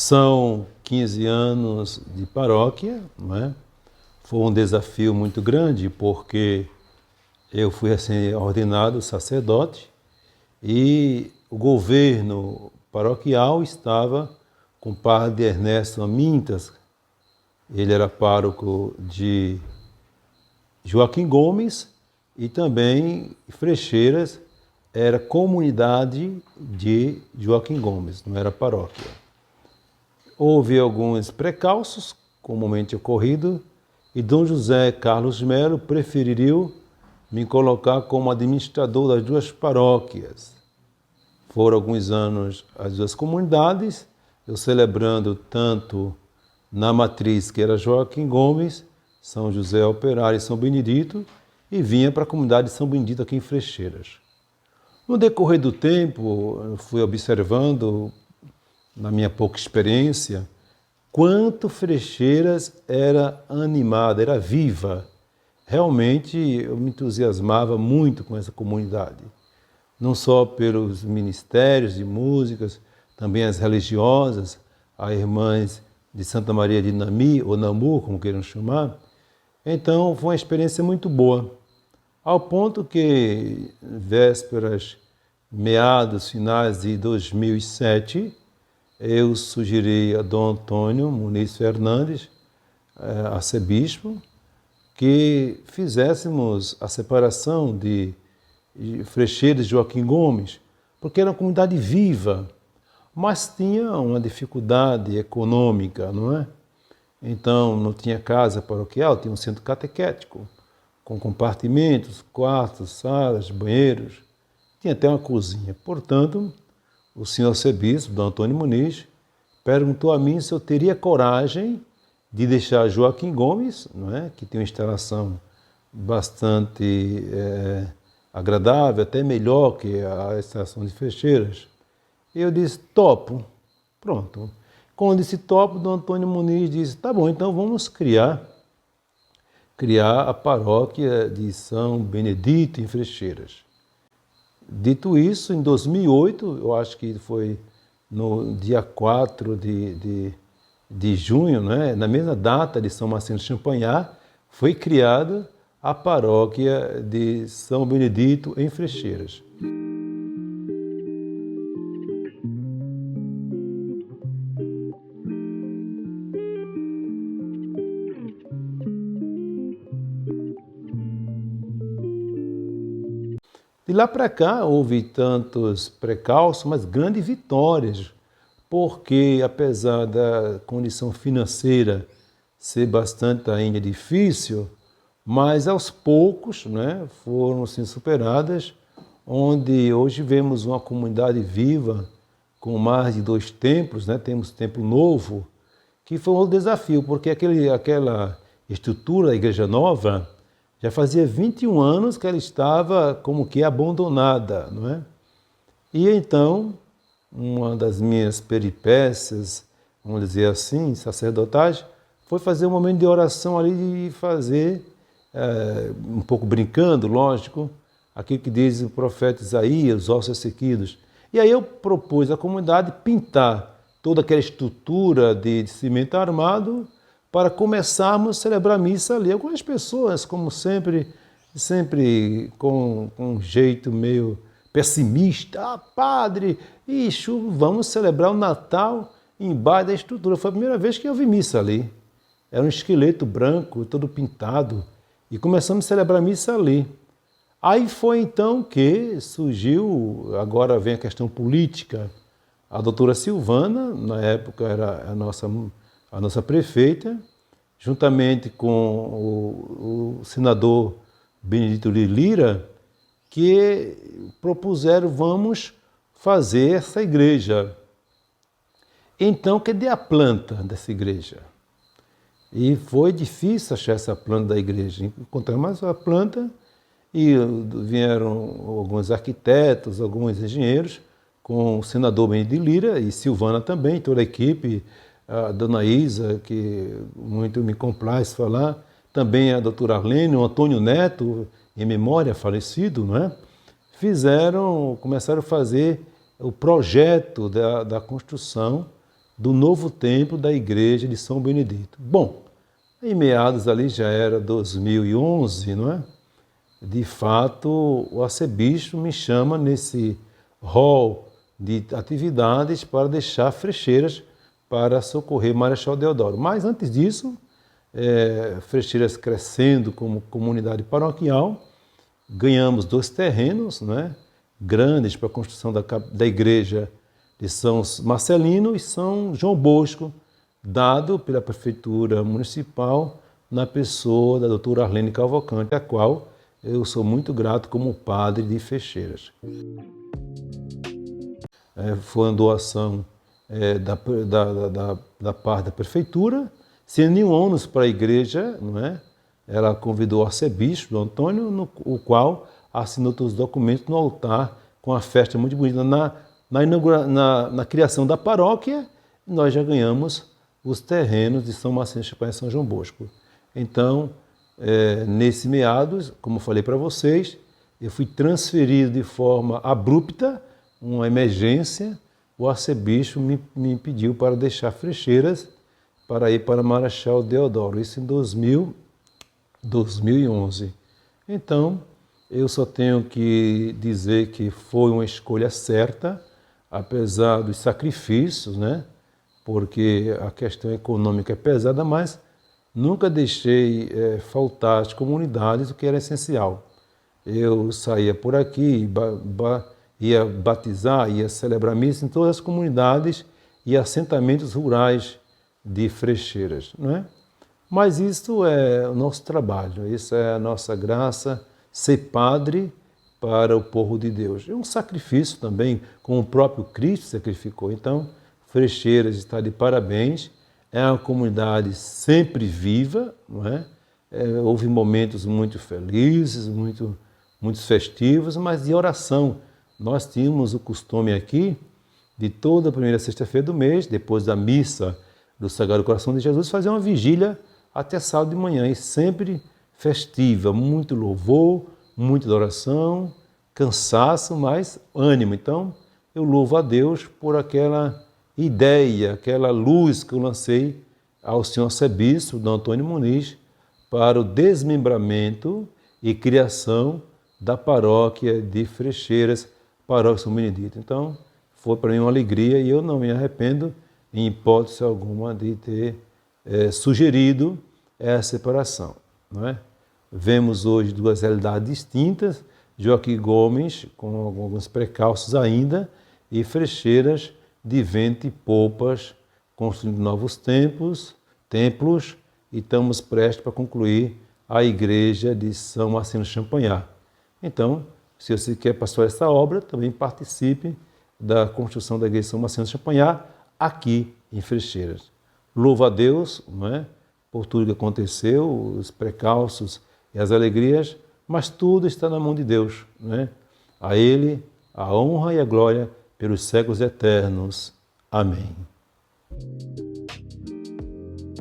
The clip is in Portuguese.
São 15 anos de paróquia, não é? Foi um desafio muito grande, porque eu fui assim ordenado sacerdote e o governo paroquial estava com o padre Ernesto Amintas. Ele era pároco de Joaquim Gomes e também Frecheiras era comunidade de Joaquim Gomes, não era paróquia. Houve alguns precalços, comumente ocorrido, e Dom José Carlos Melo preferiu me colocar como administrador das duas paróquias. Foram alguns anos as duas comunidades, eu celebrando tanto na matriz, que era Joaquim Gomes, São José Operário e São Benedito, e vinha para a comunidade de São Benedito aqui em Frecheiras. No decorrer do tempo, eu fui observando, na minha pouca experiência, quanto Frecheiras era animada, era viva. Realmente eu me entusiasmava muito com essa comunidade. Não só pelos ministérios de músicas, também as religiosas, as irmãs de Santa Maria de Nami, ou Namur, como queiram chamar. Então foi uma experiência muito boa. Ao ponto que, vésperas, meados, finais de 2007, eu sugeri a Dom Antônio Muniz Fernandes, arcebispo, que fizéssemos a separação de Frecheiras e Joaquim Gomes, porque era uma comunidade viva, mas tinha uma dificuldade econômica, não é? Então, não tinha casa paroquial, tinha um centro catequético, com compartimentos, quartos, salas, banheiros, tinha até uma cozinha. Portanto, o senhor arcebispo, Dom Antônio Muniz, perguntou a mim se eu teria coragem de deixar Joaquim Gomes, não é? Que tem uma instalação bastante agradável, até melhor que a estação de Frecheiras. E eu disse, topo. Pronto. Quando eu disse topo, Dom Antônio Muniz disse, tá bom, então vamos criar a paróquia de São Benedito em Frecheiras. Dito isso, em 2008, eu acho que foi no dia 4 de junho, né, na mesma data de São Marcelino Champagnat, foi criada a paróquia de São Benedito em Frecheiras. De lá para cá houve tantos precalços, mas grandes vitórias, porque apesar da condição financeira ser bastante ainda difícil, mas aos poucos, né, foram assim, superadas, onde hoje vemos uma comunidade viva com mais de 2 templos, né, temos templo novo, que foi um desafio, porque aquela estrutura da Igreja Nova já fazia 21 anos que ela estava como que abandonada, não é? E então, uma das minhas peripécias, vamos dizer assim, sacerdotais, foi fazer um momento de oração ali e fazer, um pouco brincando, lógico, aquilo que diz o profeta Isaías, os ossos sequidos. E aí eu propus à comunidade pintar toda aquela estrutura de cimento armado para começarmos a celebrar a missa ali. Algumas pessoas, como sempre com um jeito meio pessimista, padre, vamos celebrar o Natal embaixo da estrutura. Foi a primeira vez que eu vi missa ali. Era um esqueleto branco, todo pintado, e começamos a celebrar a missa ali. Aí foi então que surgiu, agora vem a questão política, a doutora Silvana, na época era a nossa prefeita, juntamente com o senador Benedito de Lira, que propuseram, vamos fazer essa igreja. Então, cadê a planta dessa igreja? E foi difícil achar essa planta da igreja. Encontramos a planta e vieram alguns arquitetos, alguns engenheiros, com o senador Benedito de Lira e Silvana também, toda a equipe, a dona Isa, que muito me complace falar, também a doutora Arlene, o Antônio Neto, em memória, falecido, não é? Começaram a fazer o projeto da construção do novo templo da igreja de São Benedito. Bom, em meados ali já era 2011, não é? De fato, o arcebispo me chama nesse hall de atividades para deixar frecheiras para socorrer Marechal Deodoro. Mas antes disso, Frecheiras crescendo como comunidade paroquial, ganhamos 2 terrenos, né, grandes para a construção da igreja de São Marcelino e São João Bosco, dado pela Prefeitura Municipal na pessoa da doutora Arlene Cavalcante, a qual eu sou muito grato como padre de Frecheiras. Foi uma doação da parte da Prefeitura, sem nenhum ônus para a igreja, não é? Ela convidou o arcebispo, o Antônio, o qual assinou todos os documentos no altar, com a festa muito bonita. Na criação da paróquia, nós já ganhamos os terrenos de São Marcelino Champagnat e São João Bosco. Então, nesse meados, como falei para vocês, eu fui transferido de forma abrupta, uma emergência, o arcebispo me pediu para deixar Frecheiras para ir para Marechal Deodoro, isso em 2011. Então, eu só tenho que dizer que foi uma escolha certa, apesar dos sacrifícios, né? Porque a questão econômica é pesada, mas nunca deixei faltar às comunidades o que era essencial. Eu saía por aqui, ia batizar, ia celebrar missa em todas as comunidades e assentamentos rurais de Frecheiras, não é? Mas isso é o nosso trabalho, isso é a nossa graça, ser padre para o povo de Deus. É um sacrifício também, como o próprio Cristo sacrificou. Então, Frecheiras está de parabéns, é uma comunidade sempre viva, não é? Houve momentos muito felizes, muito festivos, mas de oração. Nós tínhamos o costume aqui, de toda a primeira sexta-feira do mês, depois da missa do Sagrado Coração de Jesus, fazer uma vigília até sábado de manhã, e sempre festiva, muito louvor, muita adoração, cansaço, mas ânimo. Então, eu louvo a Deus por aquela ideia, aquela luz que eu lancei ao senhor arcebispo, Dom Antônio Muniz, para o desmembramento e criação da paróquia de Frecheiras, paróquia São Benedito. Então, foi para mim uma alegria e eu não me arrependo, em hipótese alguma, de ter sugerido essa separação, não é? Vemos hoje 2 realidades distintas, Joaquim Gomes, com alguns precalços ainda, e Frecheiras de vento e polpas, construindo novos templos, e estamos prestes para concluir a igreja de São Marcelino Champagnat. Então, se você quer pastorear essa obra, também participe da construção da igreja de São Marcelino Champagnat, aqui em Frecheiras. Louvo a Deus, não é, por tudo que aconteceu, os precalços e as alegrias, mas tudo está na mão de Deus, não é? A Ele a honra e a glória pelos séculos eternos. Amém.